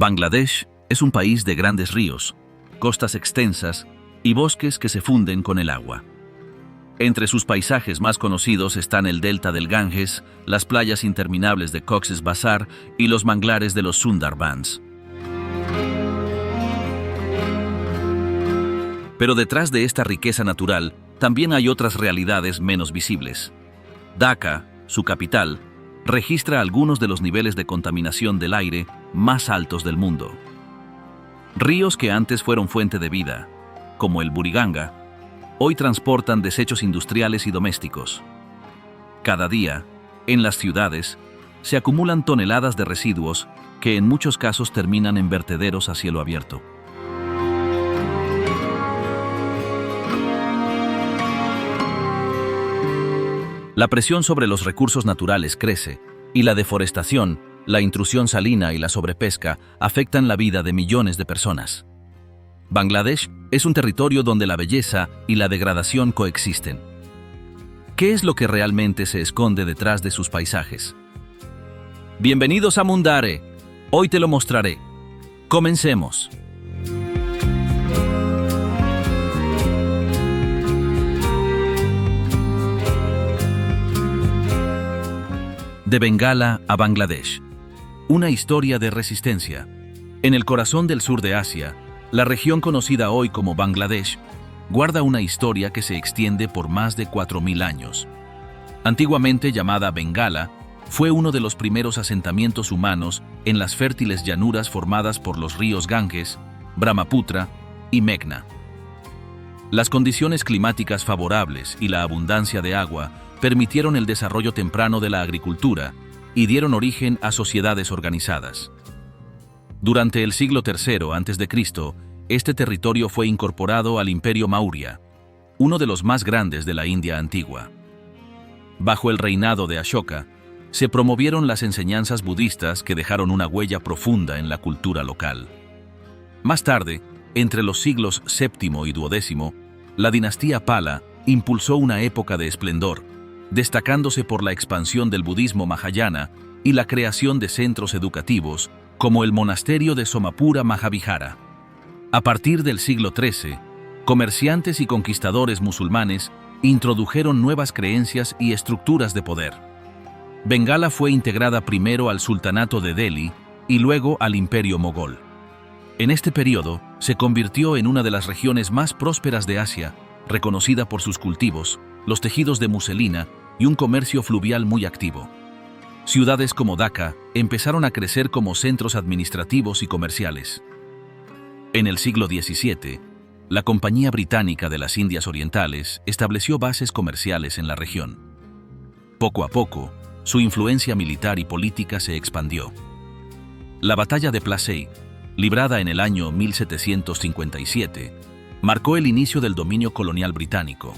Bangladesh es un país de grandes ríos, costas extensas y bosques que se funden con el agua. Entre sus paisajes más conocidos están el delta del Ganges, las playas interminables de Cox's Bazar y los manglares de los Sundarbans. Pero detrás de esta riqueza natural, también hay otras realidades menos visibles. Dhaka, su capital, registra algunos de los niveles de contaminación del aire más altos del mundo. Ríos que antes fueron fuente de vida, como el Buriganga, hoy transportan desechos industriales y domésticos. Cada día, en las ciudades, se acumulan toneladas de residuos que en muchos casos terminan en vertederos a cielo abierto. La presión sobre los recursos naturales crece, y la deforestación, la intrusión salina y la sobrepesca afectan la vida de millones de personas. Bangladesh es un territorio donde la belleza y la degradación coexisten. ¿Qué es lo que realmente se esconde detrás de sus paisajes? Bienvenidos a Mundare. Hoy te lo mostraré. Comencemos. De Bengala a Bangladesh. Una historia de resistencia. En el corazón del sur de Asia, la región conocida hoy como Bangladesh guarda una historia que se extiende por más de 4000 años. Antiguamente llamada Bengala, fue uno de los primeros asentamientos humanos en las fértiles llanuras formadas por los ríos Ganges, Brahmaputra y Meghna. Las condiciones climáticas favorables y la abundancia de agua permitieron el desarrollo temprano de la agricultura y dieron origen a sociedades organizadas. Durante el siglo III a.C., este territorio fue incorporado al Imperio Maurya, uno de los más grandes de la India antigua. Bajo el reinado de Ashoka, se promovieron las enseñanzas budistas que dejaron una huella profunda en la cultura local. Más tarde, entre los siglos VII y XII, la dinastía Pala impulsó una época de esplendor, destacándose por la expansión del budismo mahayana y la creación de centros educativos como el monasterio de Somapura Mahavihara. A partir del siglo XIII, comerciantes y conquistadores musulmanes introdujeron nuevas creencias y estructuras de poder. Bengala fue integrada primero al sultanato de Delhi y luego al imperio mogol. En este periodo, se convirtió en una de las regiones más prósperas de Asia, reconocida por sus cultivos, los tejidos de muselina y un comercio fluvial muy activo. Ciudades como Dhaka empezaron a crecer como centros administrativos y comerciales. En el siglo XVII, la Compañía Británica de las Indias Orientales estableció bases comerciales en la región. Poco a poco, su influencia militar y política se expandió. La Batalla de Plassey, librada en el año 1757, marcó el inicio del dominio colonial británico.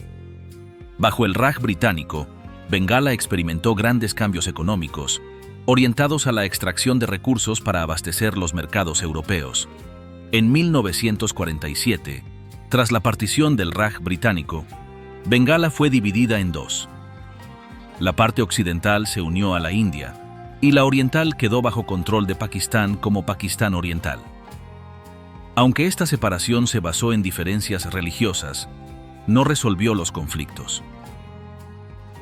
Bajo el Raj británico, Bengala experimentó grandes cambios económicos, orientados a la extracción de recursos para abastecer los mercados europeos. En 1947, tras la partición del Raj británico, Bengala fue dividida en dos. La parte occidental se unió a la India, y la oriental quedó bajo control de Pakistán como Pakistán Oriental. Aunque esta separación se basó en diferencias religiosas, no resolvió los conflictos.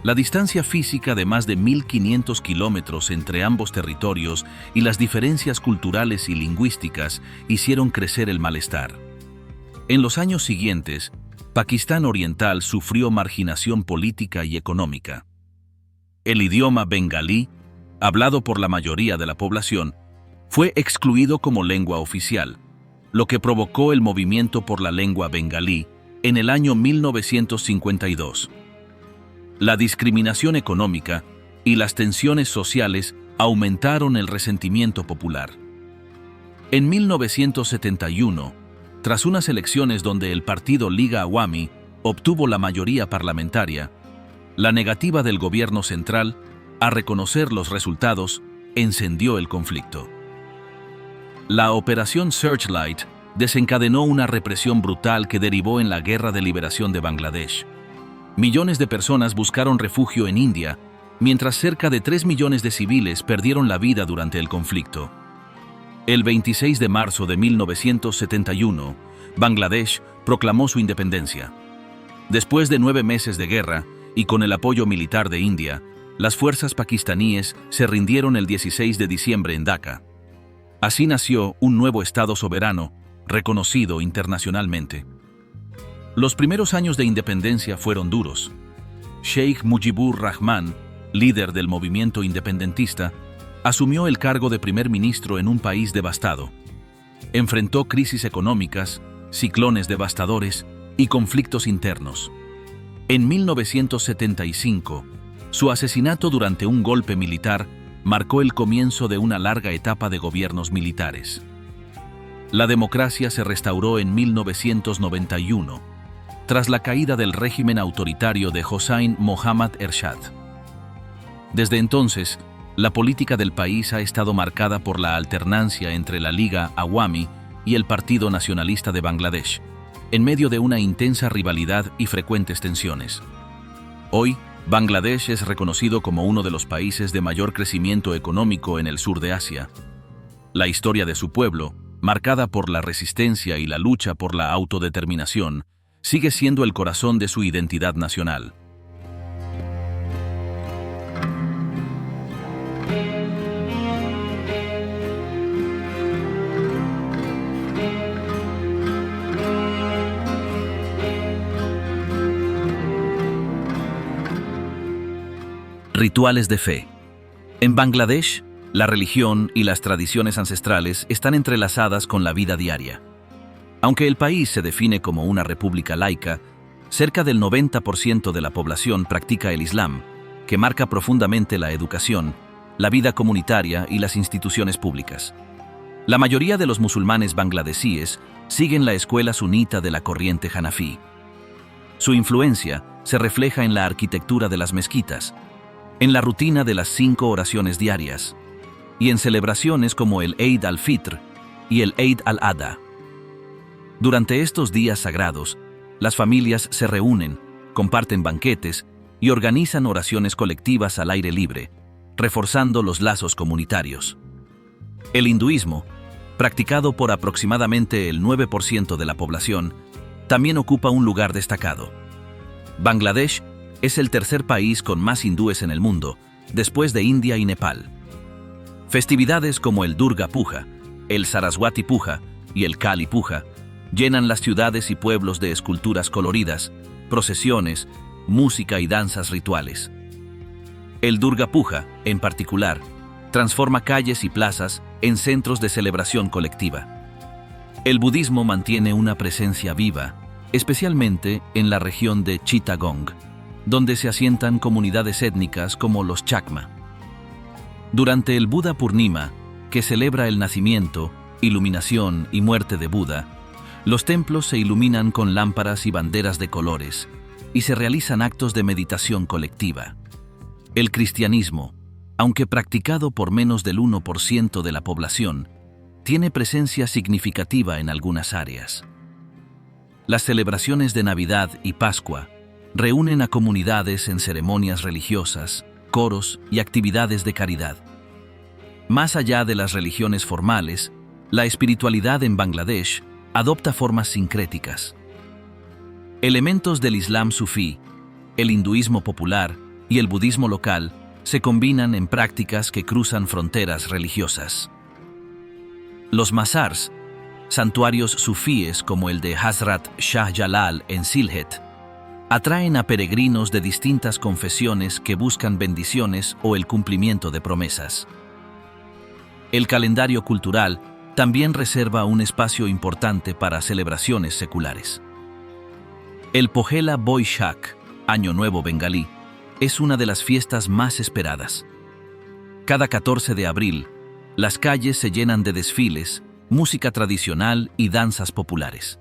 La distancia física de más de 1500 kilómetros entre ambos territorios y las diferencias culturales y lingüísticas hicieron crecer el malestar. En los años siguientes, Pakistán Oriental sufrió marginación política y económica. El idioma bengalí, hablado por la mayoría de la población, fue excluido como lengua oficial, lo que provocó el movimiento por la lengua bengalí en el año 1952. La discriminación económica y las tensiones sociales aumentaron el resentimiento popular. En 1971, tras unas elecciones donde el partido Liga Awami obtuvo la mayoría parlamentaria, la negativa del gobierno central a reconocer los resultados encendió el conflicto. La Operación Searchlight desencadenó una represión brutal que derivó en la Guerra de Liberación de Bangladesh. Millones de personas buscaron refugio en India, mientras cerca de 3 millones de civiles perdieron la vida durante el conflicto. El 26 de marzo de 1971, Bangladesh proclamó su independencia. Después de 9 meses de guerra y con el apoyo militar de India, las fuerzas pakistaníes se rindieron el 16 de diciembre en Dhaka. Así nació un nuevo Estado soberano, reconocido internacionalmente. Los primeros años de independencia fueron duros. Sheikh Mujibur Rahman, líder del movimiento independentista, asumió el cargo de primer ministro en un país devastado. Enfrentó crisis económicas, ciclones devastadores y conflictos internos. En 1975, su asesinato durante un golpe militar marcó el comienzo de una larga etapa de gobiernos militares. La democracia se restauró en 1991, tras la caída del régimen autoritario de Hossain Mohammad Ershad. Desde entonces, la política del país ha estado marcada por la alternancia entre la Liga Awami y el Partido Nacionalista de Bangladesh, en medio de una intensa rivalidad y frecuentes tensiones. Hoy, Bangladesh es reconocido como uno de los países de mayor crecimiento económico en el sur de Asia. La historia de su pueblo, marcada por la resistencia y la lucha por la autodeterminación, sigue siendo el corazón de su identidad nacional. Rituales de fe. En Bangladesh, la religión y las tradiciones ancestrales están entrelazadas con la vida diaria. Aunque el país se define como una república laica, cerca del 90% de la población practica el Islam, que marca profundamente la educación, la vida comunitaria y las instituciones públicas. La mayoría de los musulmanes bangladesíes siguen la escuela sunita de la corriente hanafí. Su influencia se refleja en la arquitectura de las mezquitas, en la rutina de las 5 oraciones diarias y en celebraciones como el Eid al-Fitr y el Eid al-Adha. Durante estos días sagrados, las familias se reúnen, comparten banquetes y organizan oraciones colectivas al aire libre, reforzando los lazos comunitarios. El hinduismo, practicado por aproximadamente el 9% de la población, también ocupa un lugar destacado. Bangladesh es el tercer país con más hindúes en el mundo, después de India y Nepal. Festividades como el Durga Puja, el Saraswati Puja y el Kali Puja llenan las ciudades y pueblos de esculturas coloridas, procesiones, música y danzas rituales. El Durga Puja, en particular, transforma calles y plazas en centros de celebración colectiva. El budismo mantiene una presencia viva, especialmente en la región de Chittagong, donde se asientan comunidades étnicas como los Chakma. Durante el Buddha Purnima, que celebra el nacimiento, iluminación y muerte de Buda, los templos se iluminan con lámparas y banderas de colores, y se realizan actos de meditación colectiva. El cristianismo, aunque practicado por menos del 1% de la población, tiene presencia significativa en algunas áreas. Las celebraciones de Navidad y Pascua reúnen a comunidades en ceremonias religiosas, coros y actividades de caridad. Más allá de las religiones formales, la espiritualidad en Bangladesh adopta formas sincréticas. Elementos del Islam sufí, el hinduismo popular y el budismo local se combinan en prácticas que cruzan fronteras religiosas. Los mazars, santuarios sufíes como el de Hazrat Shah Jalal en Sylhet, atraen a peregrinos de distintas confesiones que buscan bendiciones o el cumplimiento de promesas. El calendario cultural también reserva un espacio importante para celebraciones seculares. El Pohela Boishakh, Año Nuevo bengalí, es una de las fiestas más esperadas. Cada 14 de abril, las calles se llenan de desfiles, música tradicional y danzas populares.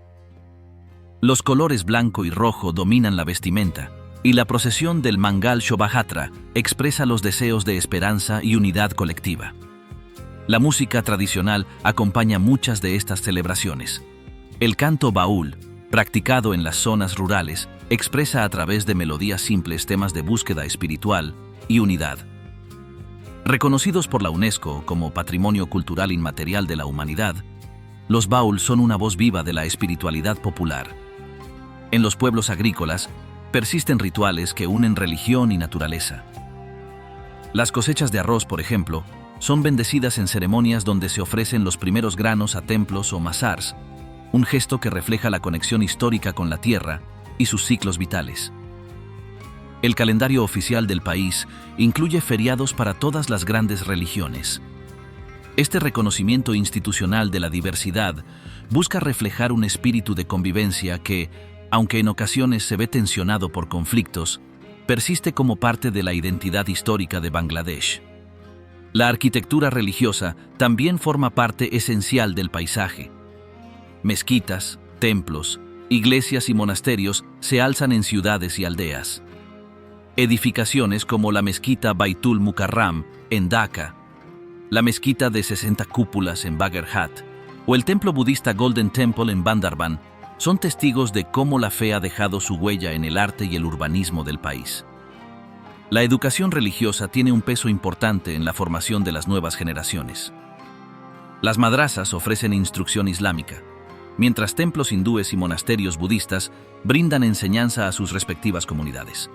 Los colores blanco y rojo dominan la vestimenta, y la procesión del Mangal Shobhayatra expresa los deseos de esperanza y unidad colectiva. La música tradicional acompaña muchas de estas celebraciones. El canto baúl, practicado en las zonas rurales, expresa a través de melodías simples temas de búsqueda espiritual y unidad. Reconocidos por la UNESCO como Patrimonio Cultural Inmaterial de la Humanidad, los baul son una voz viva de la espiritualidad popular. En los pueblos agrícolas, persisten rituales que unen religión y naturaleza. Las cosechas de arroz, por ejemplo, son bendecidas en ceremonias donde se ofrecen los primeros granos a templos o mazars, un gesto que refleja la conexión histórica con la tierra y sus ciclos vitales. El calendario oficial del país incluye feriados para todas las grandes religiones. Este reconocimiento institucional de la diversidad busca reflejar un espíritu de convivencia que, aunque en ocasiones se ve tensionado por conflictos, persiste como parte de la identidad histórica de Bangladesh. La arquitectura religiosa también forma parte esencial del paisaje. Mezquitas, templos, iglesias y monasterios se alzan en ciudades y aldeas. Edificaciones como la mezquita Baitul Mukarram en Dhaka, la mezquita de 60 cúpulas en Bagerhat o el templo budista Golden Temple en Bandarban son testigos de cómo la fe ha dejado su huella en el arte y el urbanismo del país. La educación religiosa tiene un peso importante en la formación de las nuevas generaciones. Las madrasas ofrecen instrucción islámica, mientras templos hindúes y monasterios budistas brindan enseñanza a sus respectivas comunidades.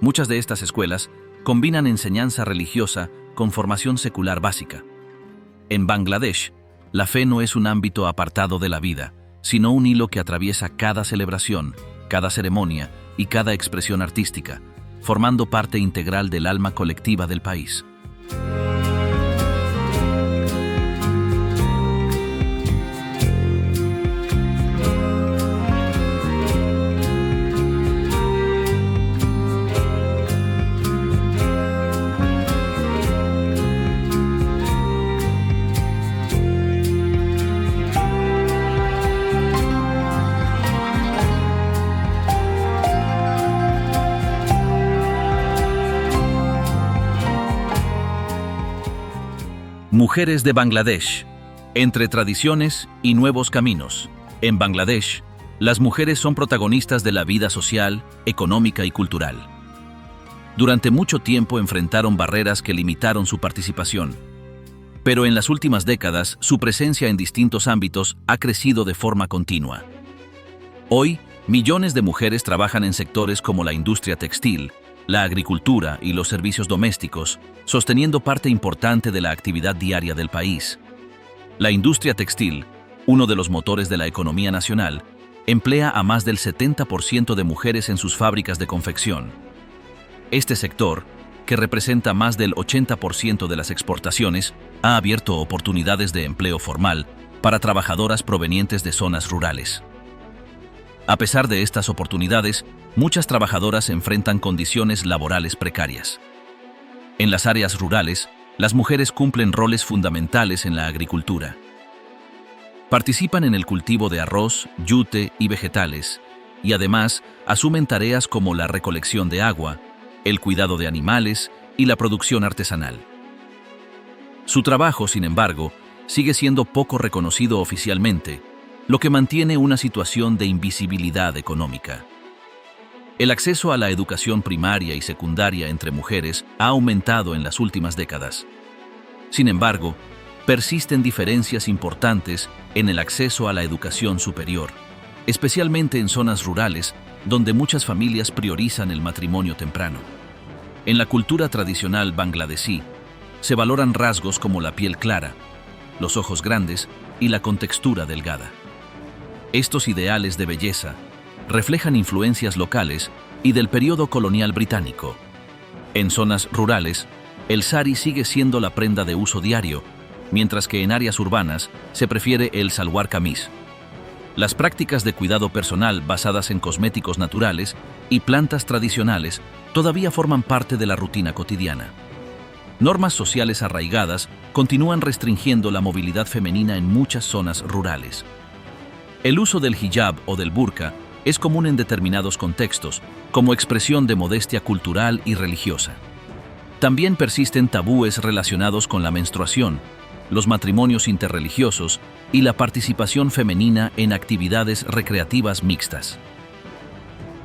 Muchas de estas escuelas combinan enseñanza religiosa con formación secular básica. En Bangladesh, la fe no es un ámbito apartado de la vida, sino un hilo que atraviesa cada celebración, cada ceremonia y cada expresión artística, formando parte integral del alma colectiva del país. Mujeres de Bangladesh, entre tradiciones y nuevos caminos. En Bangladesh, las mujeres son protagonistas de la vida social, económica y cultural. Durante mucho tiempo enfrentaron barreras que limitaron su participación, pero en las últimas décadas su presencia en distintos ámbitos ha crecido de forma continua. Hoy, millones de mujeres trabajan en sectores como la industria textil, la agricultura y los servicios domésticos, sosteniendo parte importante de la actividad diaria del país. La industria textil, uno de los motores de la economía nacional, emplea a más del 70% de mujeres en sus fábricas de confección. Este sector, que representa más del 80% de las exportaciones, ha abierto oportunidades de empleo formal para trabajadoras provenientes de zonas rurales. A pesar de estas oportunidades, muchas trabajadoras enfrentan condiciones laborales precarias. En las áreas rurales, las mujeres cumplen roles fundamentales en la agricultura. Participan en el cultivo de arroz, yute y vegetales, y además asumen tareas como la recolección de agua, el cuidado de animales y la producción artesanal. Su trabajo, sin embargo, sigue siendo poco reconocido oficialmente, lo que mantiene una situación de invisibilidad económica. El acceso a la educación primaria y secundaria entre mujeres ha aumentado en las últimas décadas. Sin embargo, persisten diferencias importantes en el acceso a la educación superior, especialmente en zonas rurales, donde muchas familias priorizan el matrimonio temprano. En la cultura tradicional bangladesí, se valoran rasgos como la piel clara, los ojos grandes y la contextura delgada. Estos ideales de belleza reflejan influencias locales y del periodo colonial británico. En zonas rurales, el sari sigue siendo la prenda de uso diario, mientras que en áreas urbanas se prefiere el salwar kameez. Las prácticas de cuidado personal basadas en cosméticos naturales y plantas tradicionales todavía forman parte de la rutina cotidiana. Normas sociales arraigadas continúan restringiendo la movilidad femenina en muchas zonas rurales. El uso del hijab o del burka es común en determinados contextos, como expresión de modestia cultural y religiosa. También persisten tabúes relacionados con la menstruación, los matrimonios interreligiosos y la participación femenina en actividades recreativas mixtas.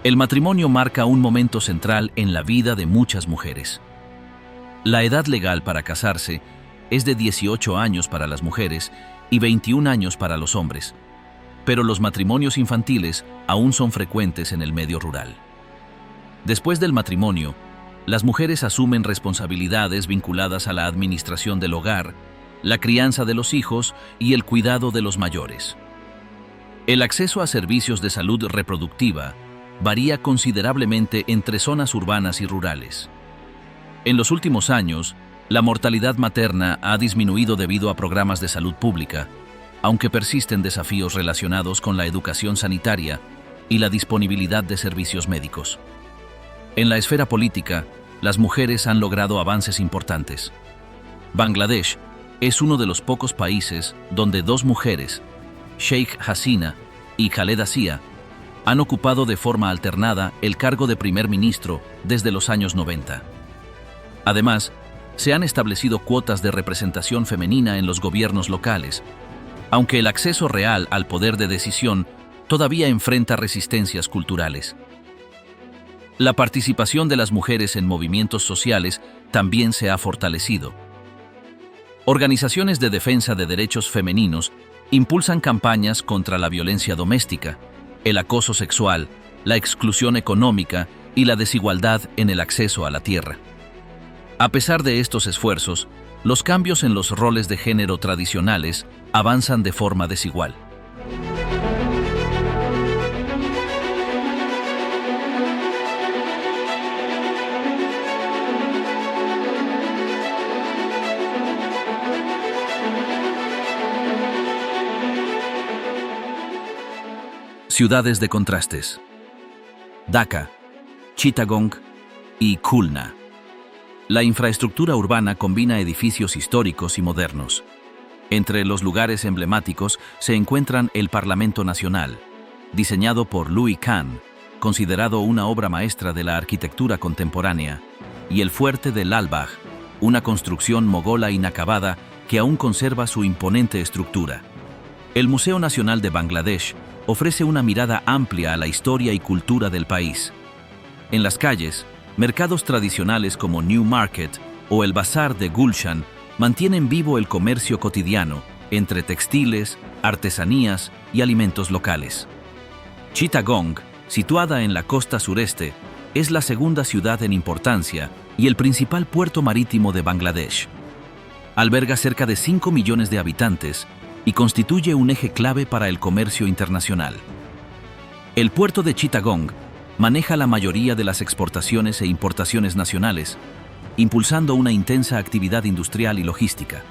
El matrimonio marca un momento central en la vida de muchas mujeres. La edad legal para casarse es de 18 años para las mujeres y 21 años para los hombres, pero los matrimonios infantiles aún son frecuentes en el medio rural. Después del matrimonio, las mujeres asumen responsabilidades vinculadas a la administración del hogar, la crianza de los hijos y el cuidado de los mayores. El acceso a servicios de salud reproductiva varía considerablemente entre zonas urbanas y rurales. En los últimos años, la mortalidad materna ha disminuido debido a programas de salud pública, aunque persisten desafíos relacionados con la educación sanitaria y la disponibilidad de servicios médicos. En la esfera política, las mujeres han logrado avances importantes. Bangladesh es uno de los pocos países donde dos mujeres, Sheikh Hasina y Khaleda Zia, han ocupado de forma alternada el cargo de primer ministro desde los años 90. Además, se han establecido cuotas de representación femenina en los gobiernos locales, aunque el acceso real al poder de decisión todavía enfrenta resistencias culturales. La participación de las mujeres en movimientos sociales también se ha fortalecido. Organizaciones de defensa de derechos femeninos impulsan campañas contra la violencia doméstica, el acoso sexual, la exclusión económica y la desigualdad en el acceso a la tierra. A pesar de estos esfuerzos, los cambios en los roles de género tradicionales avanzan de forma desigual. Ciudades de contrastes: Dhaka, Chittagong y Khulna. La infraestructura urbana combina edificios históricos y modernos. Entre los lugares emblemáticos se encuentran el Parlamento Nacional, diseñado por Louis Kahn, considerado una obra maestra de la arquitectura contemporánea, y el Fuerte de Lal Bagh, una construcción mogola inacabada que aún conserva su imponente estructura. El Museo Nacional de Bangladesh ofrece una mirada amplia a la historia y cultura del país. En las calles, mercados tradicionales como New Market o el Bazar de Gulshan mantienen vivo el comercio cotidiano entre textiles, artesanías y alimentos locales. Chittagong, situada en la costa sureste, es la segunda ciudad en importancia y el principal puerto marítimo de Bangladesh. Alberga cerca de 5 millones de habitantes y constituye un eje clave para el comercio internacional. El puerto de Chittagong maneja la mayoría de las exportaciones e importaciones nacionales, impulsando una intensa actividad industrial y logística.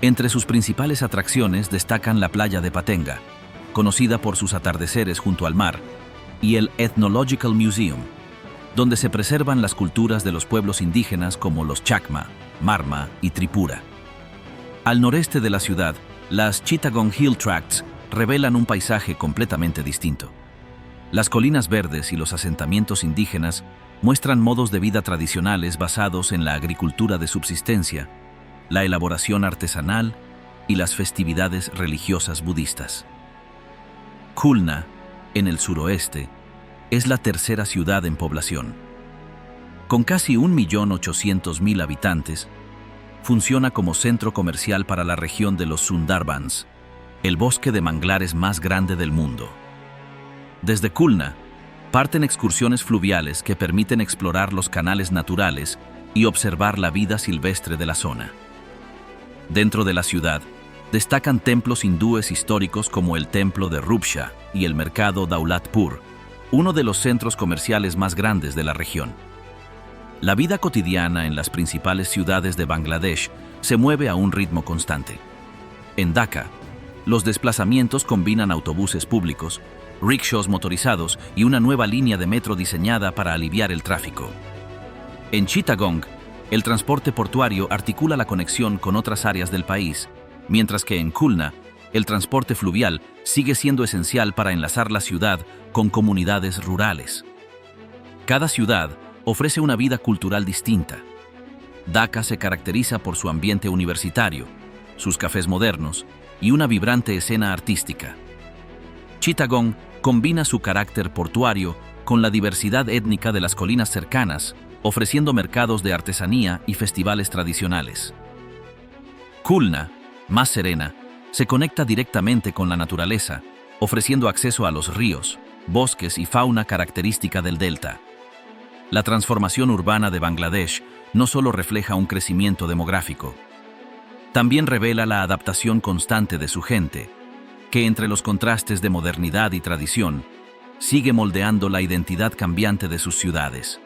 Entre sus principales atracciones destacan la playa de Patenga, conocida por sus atardeceres junto al mar, y el Ethnological Museum, donde se preservan las culturas de los pueblos indígenas como los Chakma, Marma y Tripura. Al noreste de la ciudad, las Chittagong Hill Tracts revelan un paisaje completamente distinto. Las colinas verdes y los asentamientos indígenas muestran modos de vida tradicionales basados en la agricultura de subsistencia, la elaboración artesanal y las festividades religiosas budistas. Khulna, en el suroeste, es la tercera ciudad en población. Con casi 1.800.000 habitantes, funciona como centro comercial para la región de los Sundarbans, el bosque de manglares más grande del mundo. Desde Khulna, parten excursiones fluviales que permiten explorar los canales naturales y observar la vida silvestre de la zona. Dentro de la ciudad, destacan templos hindúes históricos como el templo de Rupsha y el mercado Daulatpur, uno de los centros comerciales más grandes de la región. La vida cotidiana en las principales ciudades de Bangladesh se mueve a un ritmo constante. En Dhaka, los desplazamientos combinan autobuses públicos, rickshaws motorizados y una nueva línea de metro diseñada para aliviar el tráfico. En Chittagong, el transporte portuario articula la conexión con otras áreas del país, mientras que en Khulna, el transporte fluvial sigue siendo esencial para enlazar la ciudad con comunidades rurales. Cada ciudad ofrece una vida cultural distinta. Dhaka se caracteriza por su ambiente universitario, sus cafés modernos y una vibrante escena artística. Chittagong combina su carácter portuario con la diversidad étnica de las colinas cercanas, ofreciendo mercados de artesanía y festivales tradicionales. Khulna, más serena, se conecta directamente con la naturaleza, ofreciendo acceso a los ríos, bosques y fauna característica del delta. La transformación urbana de Bangladesh no solo refleja un crecimiento demográfico, también revela la adaptación constante de su gente, que entre los contrastes de modernidad y tradición, sigue moldeando la identidad cambiante de sus ciudades.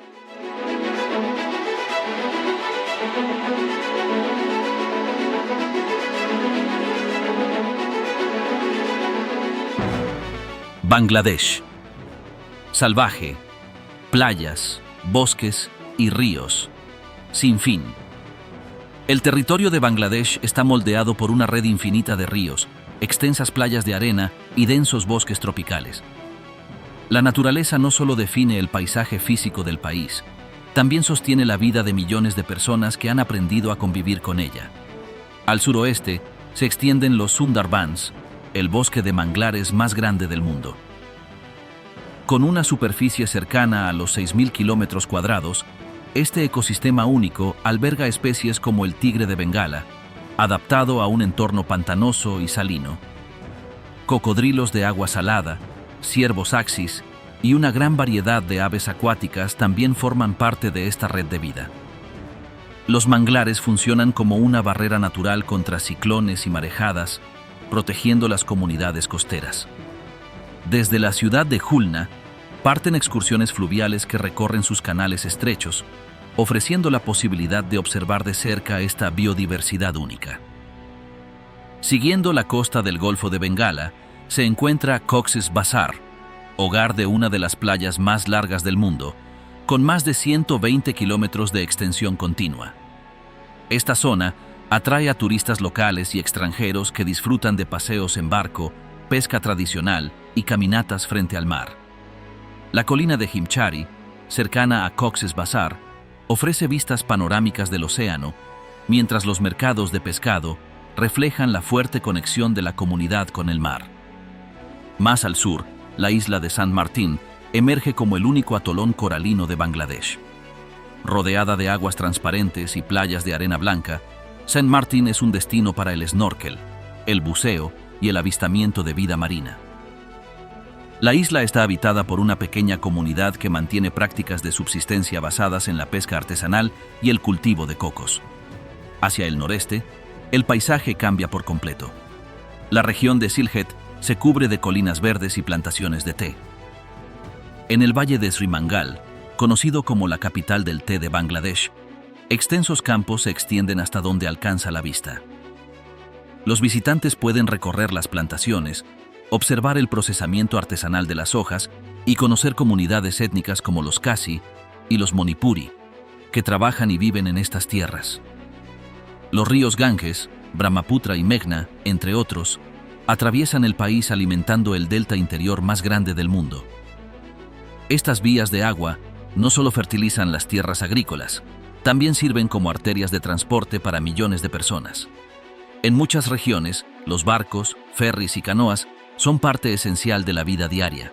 Bangladesh. Salvaje, playas, bosques y ríos, sin fin. El territorio de Bangladesh está moldeado por una red infinita de ríos, extensas playas de arena y densos bosques tropicales. La naturaleza no solo define el paisaje físico del país, también sostiene la vida de millones de personas que han aprendido a convivir con ella. Al suroeste se extienden los Sundarbans, el bosque de manglares más grande del mundo. Con una superficie cercana a los 6.000 kilómetros cuadrados, este ecosistema único alberga especies como el tigre de Bengala, adaptado a un entorno pantanoso y salino, cocodrilos de agua salada, ciervos axis y una gran variedad de aves acuáticas también forman parte de esta red de vida. Los manglares funcionan como una barrera natural contra ciclones y marejadas, protegiendo las comunidades costeras. Desde la ciudad de Khulna, parten excursiones fluviales que recorren sus canales estrechos, ofreciendo la posibilidad de observar de cerca esta biodiversidad única. Siguiendo la costa del Golfo de Bengala, se encuentra Cox's Bazar, hogar de una de las playas más largas del mundo, con más de 120 kilómetros de extensión continua. Esta zona atrae a turistas locales y extranjeros que disfrutan de paseos en barco, pesca tradicional y caminatas frente al mar. La colina de Himchari, cercana a Cox's Bazar, ofrece vistas panorámicas del océano, mientras los mercados de pescado reflejan la fuerte conexión de la comunidad con el mar. Más al sur, la isla de San Martín emerge como el único atolón coralino de Bangladesh. Rodeada de aguas transparentes y playas de arena blanca, Saint Martin es un destino para el snorkel, el buceo y el avistamiento de vida marina. La isla está habitada por una pequeña comunidad que mantiene prácticas de subsistencia basadas en la pesca artesanal y el cultivo de cocos. Hacia el noreste, el paisaje cambia por completo. La región de Sylhet se cubre de colinas verdes y plantaciones de té. En el valle de Sri Mangal, conocido como la capital del té de Bangladesh, extensos campos se extienden hasta donde alcanza la vista. Los visitantes pueden recorrer las plantaciones, observar el procesamiento artesanal de las hojas y conocer comunidades étnicas como los Khasi y los Monipuri, que trabajan y viven en estas tierras. Los ríos Ganges, Brahmaputra y Meghna, entre otros, atraviesan el país alimentando el delta interior más grande del mundo. Estas vías de agua no solo fertilizan las tierras agrícolas, también sirven como arterias de transporte para millones de personas. En muchas regiones, los barcos, ferries y canoas son parte esencial de la vida diaria.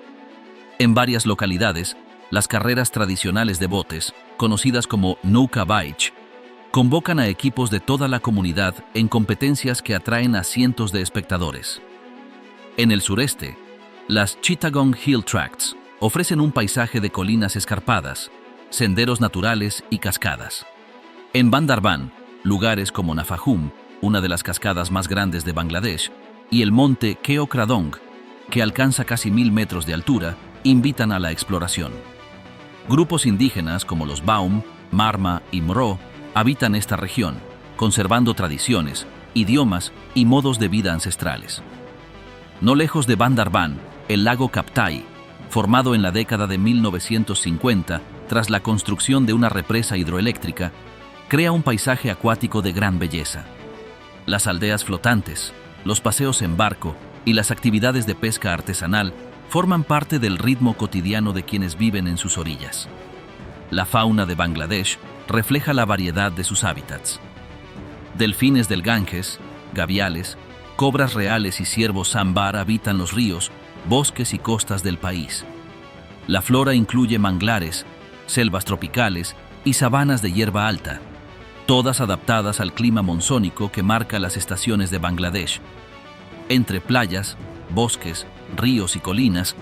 En varias localidades, las carreras tradicionales de botes, conocidas como Nauka Baich, convocan a equipos de toda la comunidad en competencias que atraen a cientos de espectadores. En el sureste, las Chittagong Hill Tracts ofrecen un paisaje de colinas escarpadas, senderos naturales y cascadas. En Bandarban, lugares como Nafahum, una de las cascadas más grandes de Bangladesh, y el monte Keo Kradong, que alcanza casi 1000 metros de altura, invitan a la exploración. Grupos indígenas como los Baum, Marma y Mro habitan esta región, conservando tradiciones, idiomas y modos de vida ancestrales. No lejos de Bandarban, el lago Kaptai, formado en la década de 1950 tras la construcción de una represa hidroeléctrica, crea un paisaje acuático de gran belleza. Las aldeas flotantes, los paseos en barco y las actividades de pesca artesanal forman parte del ritmo cotidiano de quienes viven en sus orillas. La fauna de Bangladesh refleja la variedad de sus hábitats. Delfines del Ganges, gaviales, cobras reales y ciervos sambar habitan los ríos, bosques y costas del país. La flora incluye manglares, selvas tropicales y sabanas de hierba alta, todas adaptadas al clima monzónico que marca las estaciones de Bangladesh. Entre playas, bosques, ríos y colinas,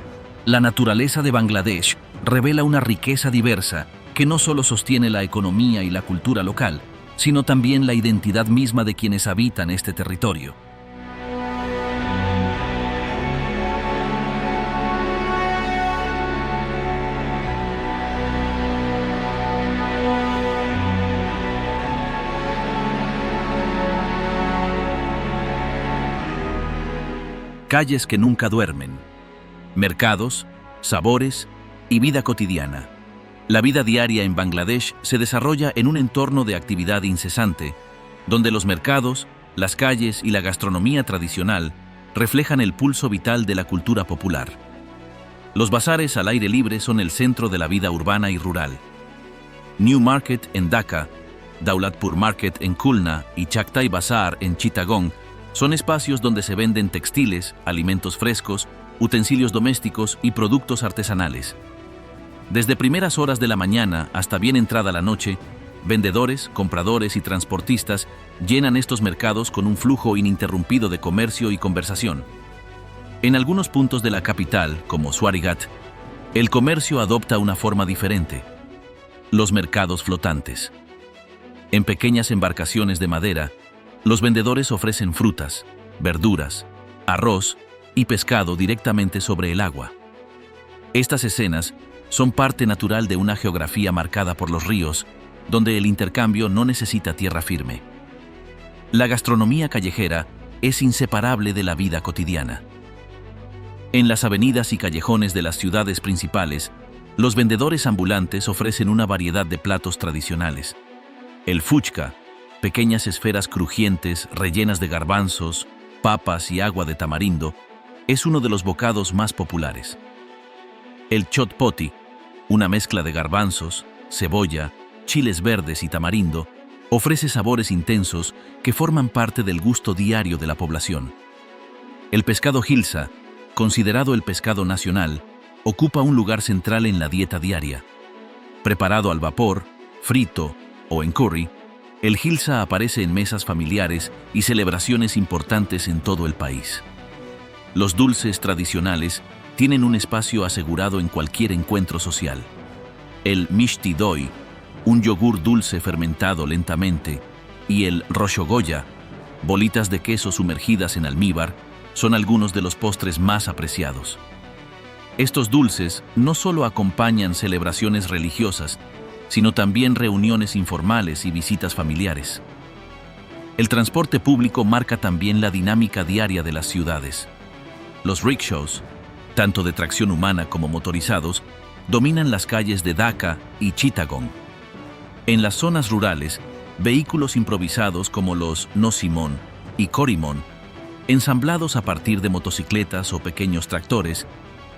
la naturaleza de Bangladesh revela una riqueza diversa que no solo sostiene la economía y la cultura local, sino también la identidad misma de quienes habitan este territorio. Calles que nunca duermen, mercados, sabores y vida cotidiana. La vida diaria en Bangladesh se desarrolla en un entorno de actividad incesante, donde los mercados, las calles y la gastronomía tradicional reflejan el pulso vital de la cultura popular. Los bazares al aire libre son el centro de la vida urbana y rural. New Market en Dhaka, Daulatpur Market en Khulna y Chaktai Bazar en Chittagong son espacios donde se venden textiles, alimentos frescos, utensilios domésticos y productos artesanales. Desde primeras horas de la mañana hasta bien entrada la noche, vendedores, compradores y transportistas llenan estos mercados con un flujo ininterrumpido de comercio y conversación. En algunos puntos de la capital, como Swarighat, el comercio adopta una forma diferente: los mercados flotantes. En pequeñas embarcaciones de madera, los vendedores ofrecen frutas, verduras, arroz y pescado directamente sobre el agua. Estas escenas son parte natural de una geografía marcada por los ríos, donde el intercambio no necesita tierra firme. La gastronomía callejera es inseparable de la vida cotidiana. En las avenidas y callejones de las ciudades principales, los vendedores ambulantes ofrecen una variedad de platos tradicionales. El fuchka, pequeñas esferas crujientes rellenas de garbanzos, papas y agua de tamarindo, es uno de los bocados más populares. El chotpoti, una mezcla de garbanzos, cebolla, chiles verdes y tamarindo, ofrece sabores intensos que forman parte del gusto diario de la población. El pescado hilsa, considerado el pescado nacional, ocupa un lugar central en la dieta diaria. Preparado al vapor, frito o en curry, el hilsa aparece en mesas familiares y celebraciones importantes en todo el país. Los dulces tradicionales tienen un espacio asegurado en cualquier encuentro social. El mishti doi, un yogur dulce fermentado lentamente, y el roshogoya, bolitas de queso sumergidas en almíbar, son algunos de los postres más apreciados. Estos dulces no solo acompañan celebraciones religiosas, sino también reuniones informales y visitas familiares. El transporte público marca también la dinámica diaria de las ciudades. Los rickshaws, tanto de tracción humana como motorizados, dominan las calles de Dhaka y Chittagong. En las zonas rurales, vehículos improvisados como los nosimon y corimon, ensamblados a partir de motocicletas o pequeños tractores,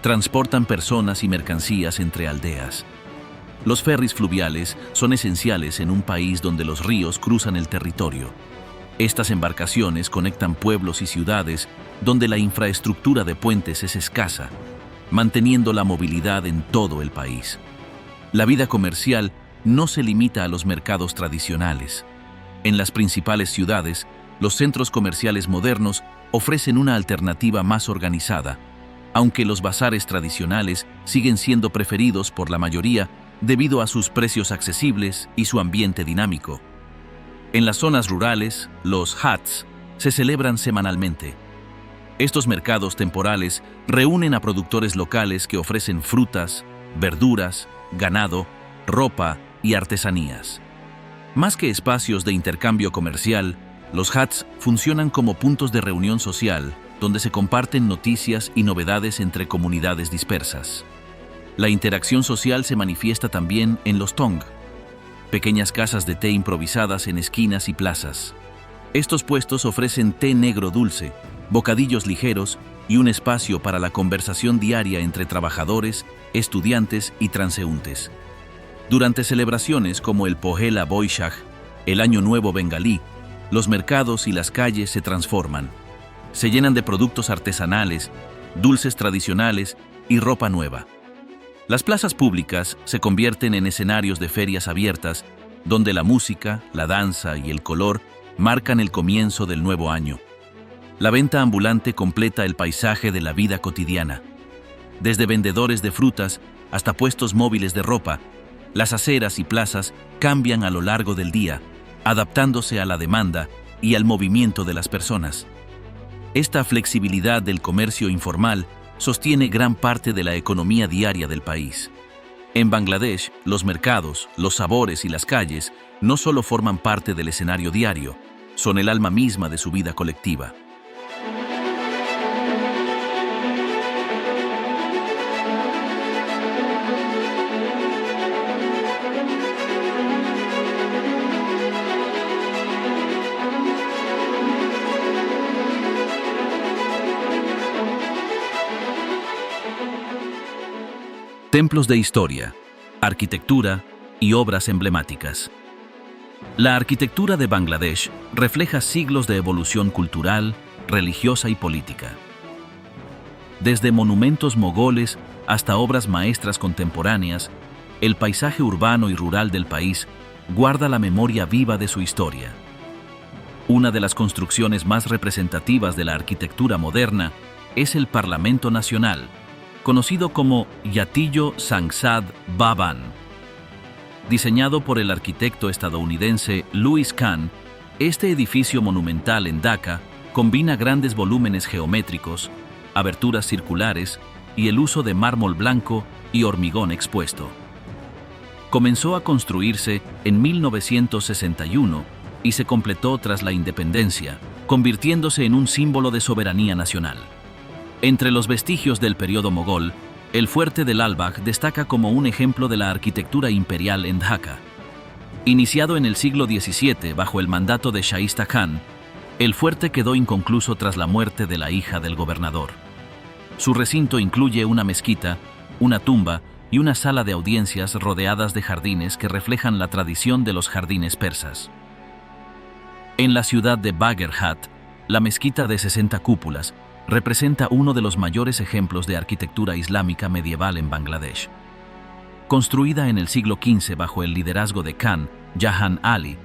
transportan personas y mercancías entre aldeas. Los ferries fluviales son esenciales en un país donde los ríos cruzan el territorio. Estas embarcaciones conectan pueblos y ciudades donde la infraestructura de puentes es escasa, manteniendo la movilidad en todo el país. La vida comercial no se limita a los mercados tradicionales. En las principales ciudades, los centros comerciales modernos ofrecen una alternativa más organizada, aunque los bazares tradicionales siguen siendo preferidos por la mayoría debido a sus precios accesibles y su ambiente dinámico. En las zonas rurales, los hats se celebran semanalmente. Estos mercados temporales reúnen a productores locales que ofrecen frutas, verduras, ganado, ropa y artesanías. Más que espacios de intercambio comercial, los hats funcionan como puntos de reunión social donde se comparten noticias y novedades entre comunidades dispersas. La interacción social se manifiesta también en los tong, pequeñas casas de té improvisadas en esquinas y plazas. Estos puestos ofrecen té negro dulce, bocadillos ligeros y un espacio para la conversación diaria entre trabajadores, estudiantes y transeúntes. Durante celebraciones como el Pohela Boishakh, el Año Nuevo Bengalí, los mercados y las calles se transforman. Se llenan de productos artesanales, dulces tradicionales y ropa nueva. Las plazas públicas se convierten en escenarios de ferias abiertas, donde la música, la danza y el color marcan el comienzo del nuevo año. La venta ambulante completa el paisaje de la vida cotidiana. Desde vendedores de frutas hasta puestos móviles de ropa, las aceras y plazas cambian a lo largo del día, adaptándose a la demanda y al movimiento de las personas. Esta flexibilidad del comercio informal sostiene gran parte de la economía diaria del país. En Bangladesh, los mercados, los sabores y las calles no solo forman parte del escenario diario, son el alma misma de su vida colectiva. Templos de historia, arquitectura y obras emblemáticas. La arquitectura de Bangladesh refleja siglos de evolución cultural, religiosa y política. Desde monumentos mogoles hasta obras maestras contemporáneas, el paisaje urbano y rural del país guarda la memoria viva de su historia. Una de las construcciones más representativas de la arquitectura moderna es el Parlamento Nacional, conocido como Yatillo Sangsad Bhavan. Diseñado por el arquitecto estadounidense Louis Kahn, este edificio monumental en Dhaka combina grandes volúmenes geométricos, aberturas circulares y el uso de mármol blanco y hormigón expuesto. Comenzó a construirse en 1961 y se completó tras la independencia, convirtiéndose en un símbolo de soberanía nacional. Entre los vestigios del periodo mogol, el fuerte de Lal Bagh destaca como un ejemplo de la arquitectura imperial en Dhaka. Iniciado en el siglo XVII bajo el mandato de Shaista Khan, el fuerte quedó inconcluso tras la muerte de la hija del gobernador. Su recinto incluye una mezquita, una tumba y una sala de audiencias rodeadas de jardines que reflejan la tradición de los jardines persas. En la ciudad de Bagherhat, la mezquita de 60 cúpulas representa uno de los mayores ejemplos de arquitectura islámica medieval en Bangladesh. Construida en el siglo XV bajo el liderazgo de Khan Jahan Ali,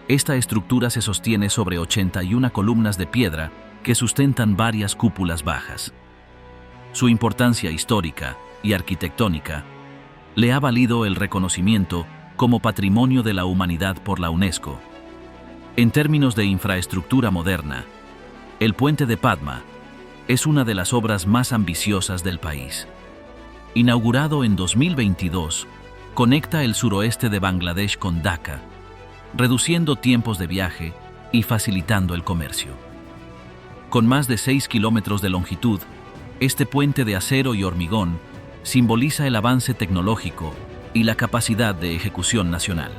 esta estructura se sostiene sobre 81 columnas de piedra que sustentan varias cúpulas bajas. Su importancia histórica y arquitectónica le ha valido el reconocimiento como Patrimonio de la Humanidad por la UNESCO. En términos de infraestructura moderna, el Puente de Padma es una de las obras más ambiciosas del país. Inaugurado en 2022, conecta el suroeste de Bangladesh con Dhaka, reduciendo tiempos de viaje y facilitando el comercio. Con más de 6 kilómetros de longitud, este puente de acero y hormigón simboliza el avance tecnológico y la capacidad de ejecución nacional.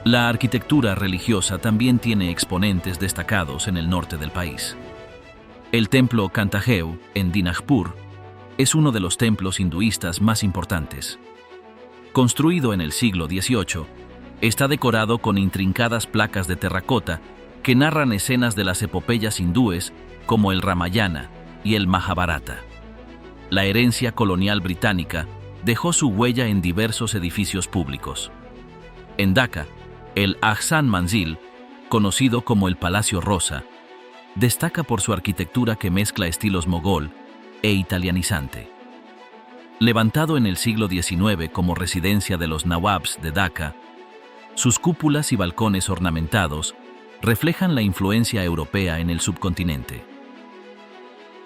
La arquitectura religiosa también tiene exponentes destacados en el norte del país. El templo Kanthageu, en Dinajpur, es uno de los templos hinduistas más importantes. Construido en el siglo XVIII, está decorado con intrincadas placas de terracota que narran escenas de las epopeyas hindúes como el Ramayana y el Mahabharata. La herencia colonial británica dejó su huella en diversos edificios públicos. En Dhaka, el Ahsan Manzil, conocido como el Palacio Rosa, destaca por su arquitectura que mezcla estilos mogol e italianizante. Levantado en el siglo XIX como residencia de los nawabs de Dhaka, sus cúpulas y balcones ornamentados reflejan la influencia europea en el subcontinente.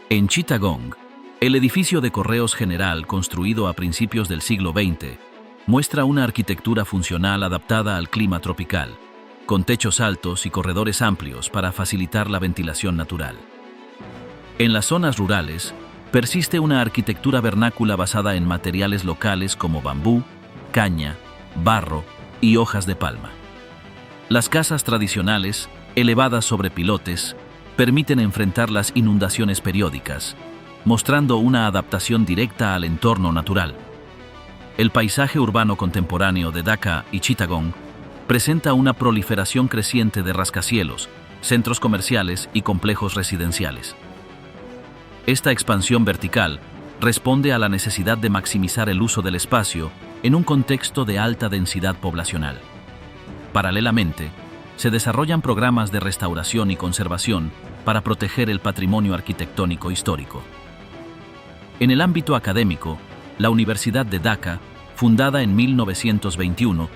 En Chittagong, el edificio de Correos General construido a principios del siglo XX muestra una arquitectura funcional adaptada al clima tropical, con techos altos y corredores amplios para facilitar la ventilación natural. En las zonas rurales, persiste una arquitectura vernácula basada en materiales locales como bambú, caña, barro y hojas de palma. Las casas tradicionales, elevadas sobre pilotes, permiten enfrentar las inundaciones periódicas, mostrando una adaptación directa al entorno natural. El paisaje urbano contemporáneo de Dhaka y Chittagong presenta una proliferación creciente de rascacielos, centros comerciales y complejos residenciales. Esta expansión vertical responde a la necesidad de maximizar el uso del espacio en un contexto de alta densidad poblacional. Paralelamente, se desarrollan programas de restauración y conservación para proteger el patrimonio arquitectónico histórico. En el ámbito académico, la Universidad de Dhaka, fundada en 1921,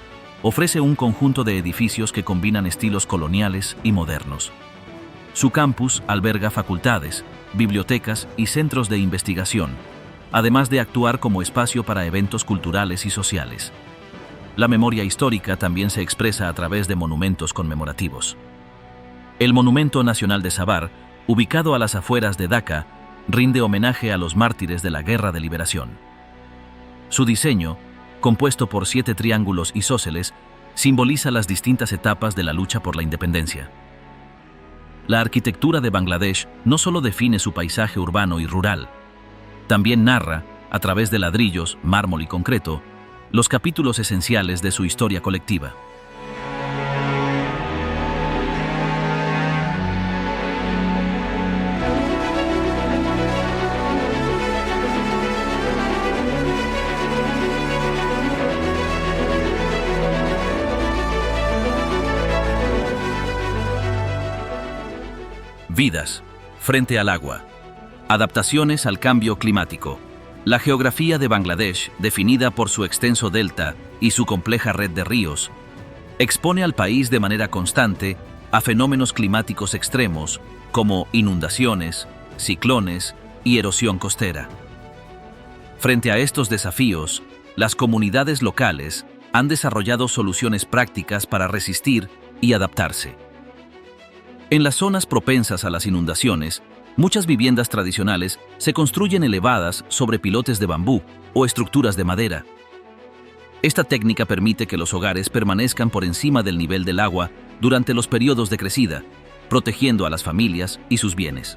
ofrece un conjunto de edificios que combinan estilos coloniales y modernos. Su campus alberga facultades, bibliotecas y centros de investigación, además de actuar como espacio para eventos culturales y sociales. La memoria histórica también se expresa a través de monumentos conmemorativos. El Monumento Nacional de Sabar, ubicado a las afueras de Dhaka, rinde homenaje a los mártires de la Guerra de Liberación. Su diseño, compuesto por 7 triángulos isósceles, simboliza las distintas etapas de la lucha por la independencia. La arquitectura de Bangladesh no solo define su paisaje urbano y rural, también narra, a través de ladrillos, mármol y concreto, los capítulos esenciales de su historia colectiva. Vidas frente al agua. Adaptaciones al cambio climático. La geografía de Bangladesh, definida por su extenso delta y su compleja red de ríos, expone al país de manera constante a fenómenos climáticos extremos como inundaciones, ciclones y erosión costera. Frente a estos desafíos, las comunidades locales han desarrollado soluciones prácticas para resistir y adaptarse. En las zonas propensas a las inundaciones, muchas viviendas tradicionales se construyen elevadas sobre pilotes de bambú o estructuras de madera. Esta técnica permite que los hogares permanezcan por encima del nivel del agua durante los periodos de crecida, protegiendo a las familias y sus bienes.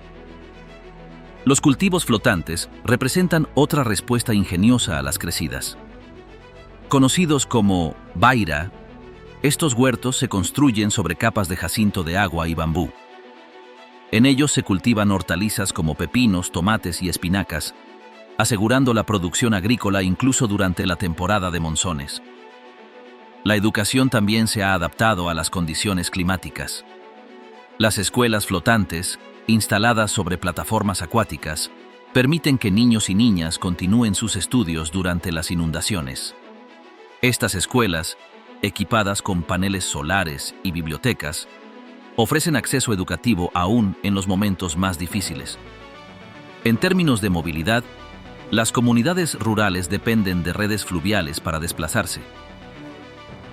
Los cultivos flotantes representan otra respuesta ingeniosa a las crecidas. Conocidos como baira, estos huertos se construyen sobre capas de jacinto de agua y bambú. En ellos se cultivan hortalizas como pepinos, tomates y espinacas, asegurando la producción agrícola incluso durante la temporada de monzones. La educación también se ha adaptado a las condiciones climáticas. Las escuelas flotantes, instaladas sobre plataformas acuáticas, permiten que niños y niñas continúen sus estudios durante las inundaciones. Estas escuelas, equipadas con paneles solares y bibliotecas, ofrecen acceso educativo aún en los momentos más difíciles. En términos de movilidad, las comunidades rurales dependen de redes fluviales para desplazarse.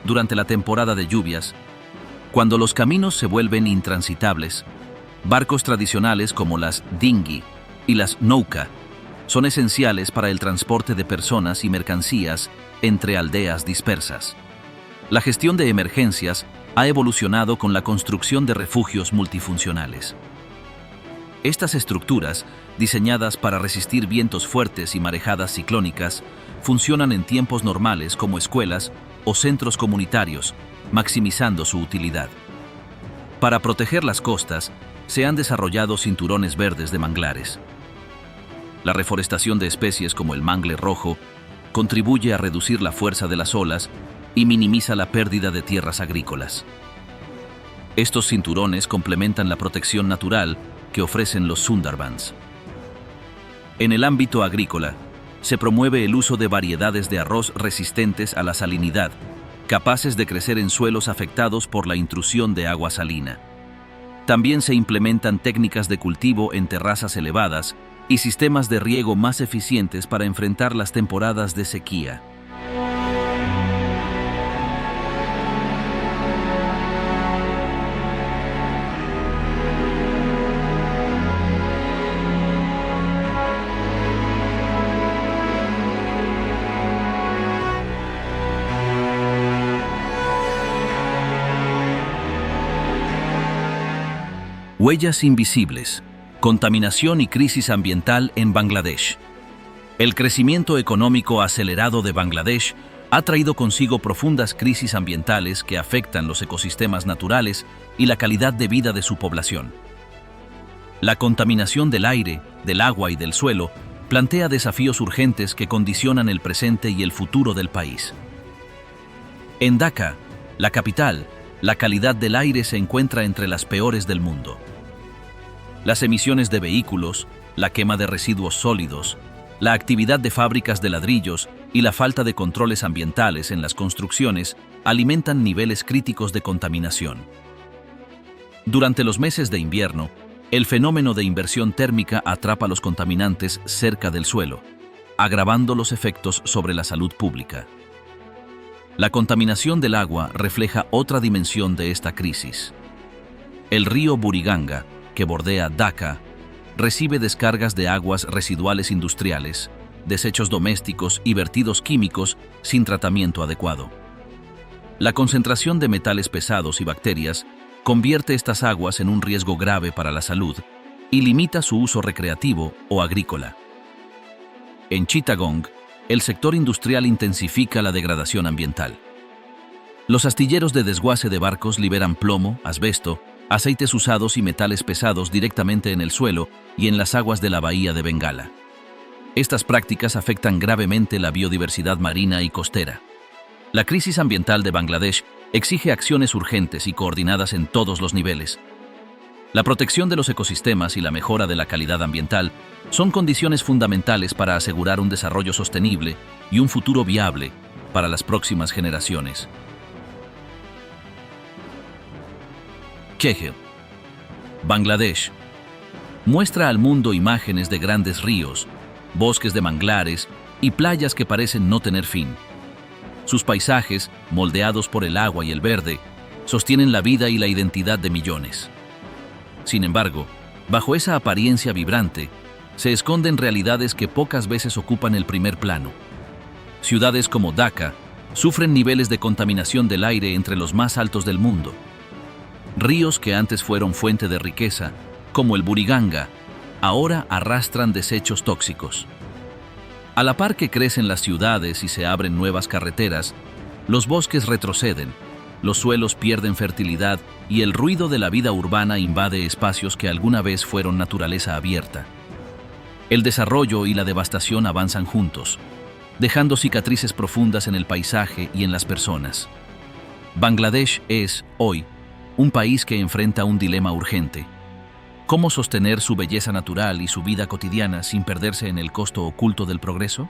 Durante la temporada de lluvias, cuando los caminos se vuelven intransitables, barcos tradicionales como las dinghy y las nauka son esenciales para el transporte de personas y mercancías entre aldeas dispersas. La gestión de emergencias ha evolucionado con la construcción de refugios multifuncionales. Estas estructuras, diseñadas para resistir vientos fuertes y marejadas ciclónicas, funcionan en tiempos normales como escuelas o centros comunitarios, maximizando su utilidad. Para proteger las costas, se han desarrollado cinturones verdes de manglares. La reforestación de especies como el mangle rojo contribuye a reducir la fuerza de las olas y minimiza la pérdida de tierras agrícolas. Estos cinturones complementan la protección natural que ofrecen los Sundarbans. En el ámbito agrícola, se promueve el uso de variedades de arroz resistentes a la salinidad, capaces de crecer en suelos afectados por la intrusión de agua salina. También se implementan técnicas de cultivo en terrazas elevadas y sistemas de riego más eficientes para enfrentar las temporadas de sequía. Huellas invisibles, contaminación y crisis ambiental en Bangladesh. El crecimiento económico acelerado de Bangladesh ha traído consigo profundas crisis ambientales que afectan los ecosistemas naturales y la calidad de vida de su población. La contaminación del aire, del agua y del suelo plantea desafíos urgentes que condicionan el presente y el futuro del país. En Dhaka, la capital, la calidad del aire se encuentra entre las peores del mundo. Las emisiones de vehículos, la quema de residuos sólidos, la actividad de fábricas de ladrillos y la falta de controles ambientales en las construcciones alimentan niveles críticos de contaminación. Durante los meses de invierno, el fenómeno de inversión térmica atrapa los contaminantes cerca del suelo, agravando los efectos sobre la salud pública. La contaminación del agua refleja otra dimensión de esta crisis. El río Buriganga, que bordea Dhaka, recibe descargas de aguas residuales industriales, desechos domésticos y vertidos químicos sin tratamiento adecuado. La concentración de metales pesados y bacterias convierte estas aguas en un riesgo grave para la salud y limita su uso recreativo o agrícola. En Chittagong, el sector industrial intensifica la degradación ambiental. Los astilleros de desguace de barcos liberan plomo, asbesto, aceites usados y metales pesados directamente en el suelo y en las aguas de la bahía de Bengala. Estas prácticas afectan gravemente la biodiversidad marina y costera. La crisis ambiental de Bangladesh exige acciones urgentes y coordinadas en todos los niveles. La protección de los ecosistemas y la mejora de la calidad ambiental son condiciones fundamentales para asegurar un desarrollo sostenible y un futuro viable para las próximas generaciones. Kehel, Bangladesh, muestra al mundo imágenes de grandes ríos, bosques de manglares y playas que parecen no tener fin. Sus paisajes, moldeados por el agua y el verde, sostienen la vida y la identidad de millones. Sin embargo, bajo esa apariencia vibrante, se esconden realidades que pocas veces ocupan el primer plano. Ciudades como Dhaka sufren niveles de contaminación del aire entre los más altos del mundo. Ríos que antes fueron fuente de riqueza, como el Buriganga, ahora arrastran desechos tóxicos. A la par que crecen las ciudades y se abren nuevas carreteras, los bosques retroceden, los suelos pierden fertilidad y el ruido de la vida urbana invade espacios que alguna vez fueron naturaleza abierta. El desarrollo y la devastación avanzan juntos, dejando cicatrices profundas en el paisaje y en las personas. Bangladesh es, hoy, un país que enfrenta un dilema urgente. ¿Cómo sostener su belleza natural y su vida cotidiana sin perderse en el costo oculto del progreso?